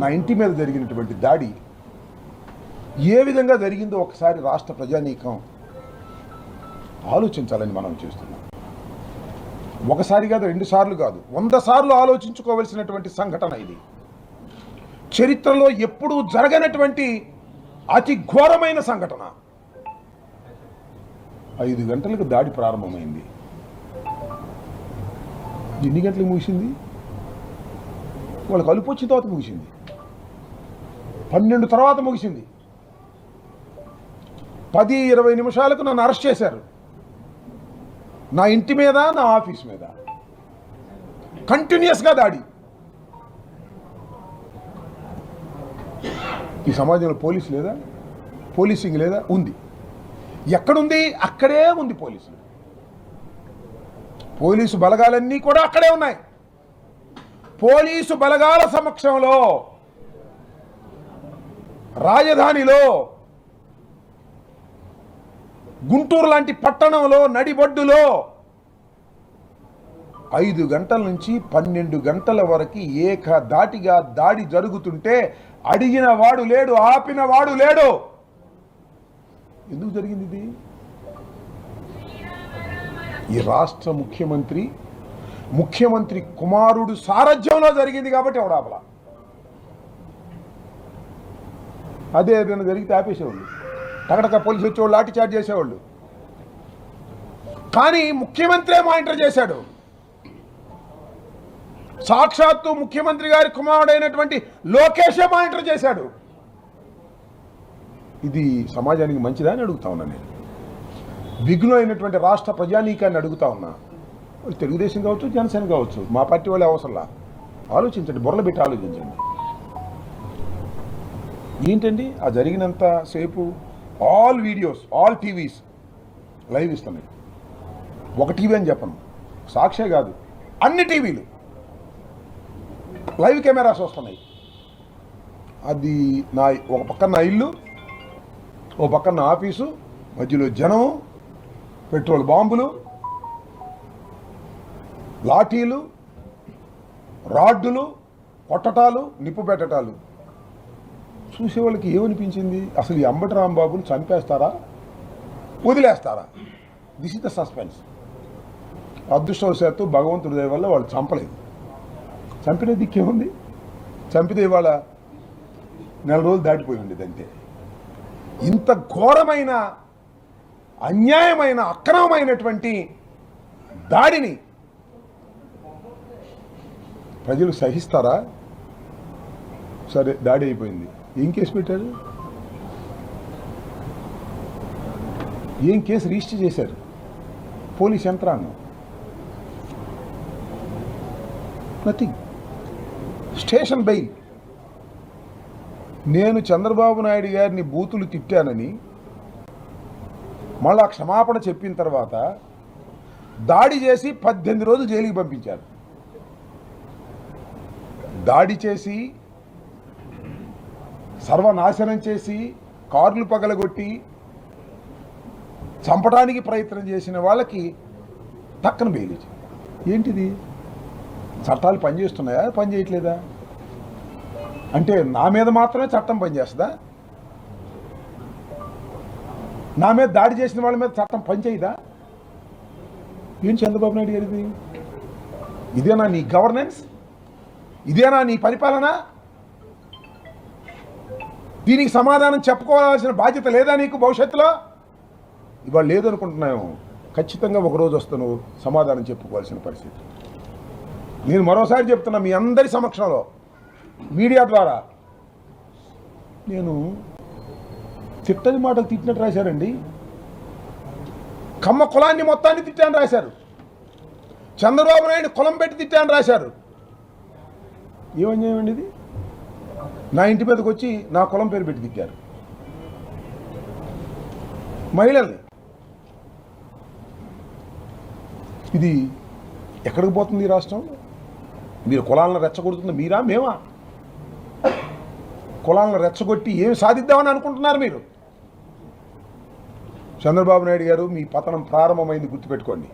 నా ఇంటి మీద జరిగినటువంటి దాడి ఏ విధంగా జరిగిందో ఒకసారి రాష్ట్ర ప్రజానీకం ఆలోచించాలని మనం చేస్తున్నాం. ఒకసారి కాదు, 2 సార్లు కాదు, 100 సార్లు ఆలోచించుకోవలసినటువంటి సంఘటన ఇది. చరిత్రలో ఎప్పుడూ జరగనటువంటి అతి ఘోరమైన సంఘటన. 5 గంటలకు దాడి ప్రారంభమైంది. ఎన్ని గంటలకు ముగిసింది? వాళ్ళకి అలుపు వచ్చిన తర్వాత ముగిసింది. 12 తర్వాత ముగిసింది. 10-20 నిమిషాలకు నన్ను అరెస్ట్ చేశారు. నా ఇంటి మీద, నా ఆఫీస్ మీద కంటిన్యూస్గా దాడి. ఈ సమాజంలో పోలీసు లేదా? పోలీసింగ్ లేదా? ఉంది. ఎక్కడుంది? అక్కడే ఉంది పోలీసులు. పోలీసు బలగాలన్నీ కూడా అక్కడే ఉన్నాయి. పోలీసు బలగాల సమక్షంలో రాజధానిలో, గుంటూరు లాంటి పట్టణంలో, నడిబొడ్డులో 5 గంటల నుంచి 12 గంటల వరకు ఏకధాటిగా దాడి జరుగుతుంటే అడిగిన వాడు లేడు, ఆపిన వాడు లేడు. ఎందుకు జరిగింది ఇది? ఈ రాష్ట్ర ముఖ్యమంత్రి కుమారుడు సారథ్యంలో జరిగింది కాబట్టి ఎవడాపలా. అదే ఏదైనా జరిగితే ఆపేసేవాళ్ళు, టకటక పోలీసు వచ్చేవాళ్ళు, లాఠీ చార్జ్ చేసేవాళ్ళు. కానీ ముఖ్యమంత్రే మానిటర్ చేశాడు. సాక్షాత్తు ముఖ్యమంత్రి గారి కుమారుడైనటువంటి లోకేషే మానిటర్ చేశాడు. ఇది సమాజానికి మంచిదా అని అడుగుతా ఉన్నా నేను. విఘ్నులు అయినటువంటి రాష్ట్ర ప్రజానీకాన్ని అడుగుతా ఉన్నా. తెలుగుదేశం కావచ్చు, జనసేన కావచ్చు, మా పార్టీ వాళ్ళే అవసరంలా. ఆలోచించండి, బుర్రలు పెట్టి ఆలోచించండి. ఏంటండి ఆ జరిగినంత సేపు all videos, all TVs live ఇస్తున్నాయి. ఒక టీవీ అని చెప్పను, సాక్షే కాదు, అన్ని టీవీలు లైవ్ కెమెరాస్ వస్తున్నాయి. అది ఒక పక్కన నా ఇల్లు, ఓ పక్కన నా ఆఫీసు, మధ్యలో జనం, పెట్రోల్ బాంబులు, లాఠీలు, రాడ్డులు, కొట్టటాలు, నిప్పు పెట్టటాలు. చూసేవాళ్ళకి ఏమనిపించింది? అసలు ఈ అంబటి రాంబాబుని చంపేస్తారా, వదిలేస్తారా? This is the suspense. అదృష్టవశాత్తు భగవంతుడి దయ వల్ల వాళ్ళు చంపలేదు. చంపిన దిక్కేముంది? చంపితే ఇవాళ 4 రోజులు దాటిపోయి ఉండేది అంతే. ఇంత ఘోరమైన, అన్యాయమైన, అక్రమమైనటువంటి దాడిని ప్రజలు సహిస్తారా? సరే, దాడి అయిపోయింది. ఏం కేసు పెట్టారు? ఏం కేసు రిజిస్టర్ చేశారు? పోలీస్ యంత్రాంగం నథింగ్. Station bail. నేను చంద్రబాబు నాయుడు గారిని బూతులు తిట్టానని మళ్ళా క్షమాపణ చెప్పిన తర్వాత దాడి చేసి 18 రోజులు జైలుకి పంపించారు. దాడి చేసి, సర్వనాశనం చేసి, కార్లు పగలగొట్టి చంపడానికి ప్రయత్నం చేసిన వాళ్ళకి టక్కన బెయిల్. ఏంటిది? చట్టాలు పనిచేస్తున్నాయా, పనిచేయట్లేదా? అంటే నా మీద మాత్రమే చట్టం పనిచేస్తుందా? నా మీద దాడి చేసిన వాళ్ళ మీద చట్టం పనిచేయదా? ఏం చంద్రబాబు నాయుడు గారిది? ఇదేనా నీ గవర్నెన్స్? ఇదేనా నీ పరిపాలన? దీనికి సమాధానం చెప్పుకోవాల్సిన బాధ్యత లేదా నీకు భవిష్యత్తులో? ఇవాళ లేదనుకుంటున్నాము. ఖచ్చితంగా ఒకరోజు వస్తాను సమాధానం చెప్పుకోవాల్సిన పరిస్థితి. నేను మరోసారి చెప్తున్నా మీ అందరి సమక్షంలో, మీడియా ద్వారా, నేను తిట్టని మాటలు తిట్టినట్టు రాశారండి. కమ్మ కులాన్ని మొత్తాన్ని తిట్టాను రాశారు. చంద్రబాబు నాయుడు కులం పెట్టి తిట్టాను రాశారు. ఏమన్యాయం అండి ఇది? నా ఇంటి మీదకి వచ్చి నా కులం పేరు పెట్టి తిట్టారు. మహిళల్ని. ఇది ఎక్కడికి పోతుంది ఈ రాష్ట్రం? మీరు కులాలను రెచ్చగొడుతుంది మీరా, మేమా? కులాలను రెచ్చగొట్టి ఏమి సాధిద్దామని అనుకుంటున్నారు మీరు? చంద్రబాబు నాయుడు గారు, మీ పతనం ప్రారంభమైంది, గుర్తుపెట్టుకోండి.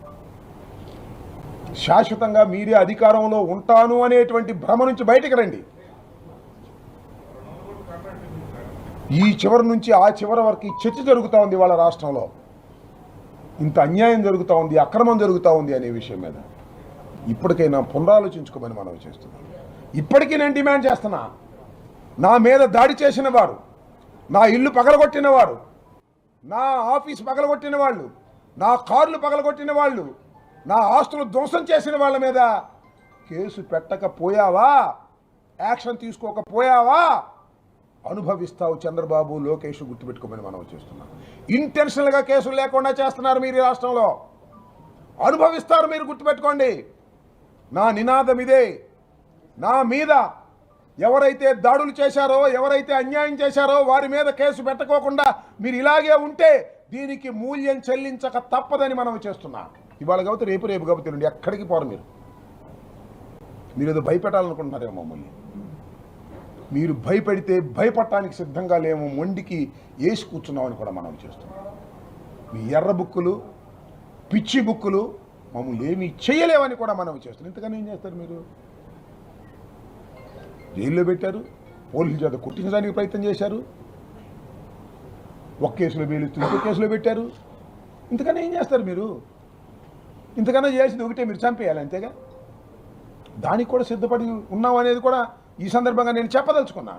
శాశ్వతంగా మీరే అధికారంలో ఉంటాను అనేటువంటి భ్రమ నుంచి బయటకు రండి. ఈ చివరి నుంచి ఆ చివరి వరకు ఈ చర్చ జరుగుతూ ఉంది వాళ్ళ రాష్ట్రంలో. ఇంత అన్యాయం జరుగుతూ ఉంది, అక్రమం జరుగుతూ ఉంది అనే విషయం మీద ఇప్పటికైనా పునరాలోచించుకోమని మనం చేస్తున్నాం. ఇప్పటికీ నేను డిమాండ్ చేస్తున్నా, నా మీద దాడి చేసిన వారు, నా ఇల్లు పగలగొట్టిన వారు, నా ఆఫీస్ పగలగొట్టిన వాళ్ళు, నా కార్లు పగలగొట్టిన వాళ్ళు, నా ఆస్తులు ధ్వంసం చేసిన వాళ్ళ మీద కేసు పెట్టకపోయావా, యాక్షన్ తీసుకోకపోయావా, అనుభవిస్తావు చంద్రబాబు, లోకేష్, గుర్తుపెట్టుకోమని మనం చేస్తున్నాం. ఇంటెన్షనల్గా కేసులు లేకుండా చేస్తున్నారు మీరు ఈ రాష్ట్రంలో, అనుభవిస్తారు మీరు, గుర్తుపెట్టుకోండి. నా నినాదం ఇదే. నా మీద ఎవరైతే దాడులు చేశారో, ఎవరైతే అన్యాయం చేశారో వారి మీద కేసు పెట్టకోకుండా మీరు ఇలాగే ఉంటే దీనికి మూల్యం చెల్లించక తప్పదని మనం చేస్తున్నాం. ఇవాళ కాబట్టి రేపు కాబట్టి ఎక్కడికి పోరు మీరు ఏదో భయపెట్టాలనుకుంటున్నారేమో మమ్మల్ని. మీరు భయపెడితే భయపడటానికి సిద్ధంగా లేము, మొండికి వేసి కూర్చున్నామని కూడా మనం చేస్తున్నాం. మీ ఎర్ర బుక్కులు, పిచ్చి బుక్కులు మమ్మల్ని ఏమీ చేయలేవని కూడా మనం చేస్తున్నాం. ఇంతకన్నా ఏం చేస్తారు మీరు? జైల్లో పెట్టారు, పోలీసుల చేత కొట్టించడానికి ప్రయత్నం చేశారు, ఒక కేసులో బెయిలిస్తూ ఇంకో కేసులో పెట్టారు. ఇంతకన్నా ఏం చేస్తారు మీరు? ఇంతకన్నా చేయాల్సింది ఒకటే, మీరు చంపేయాలి, అంతేగా. దానికి కూడా సిద్ధపడి ఉన్నాం అనేది కూడా ఈ సందర్భంగా నేను చెప్పదలుచుకున్నా.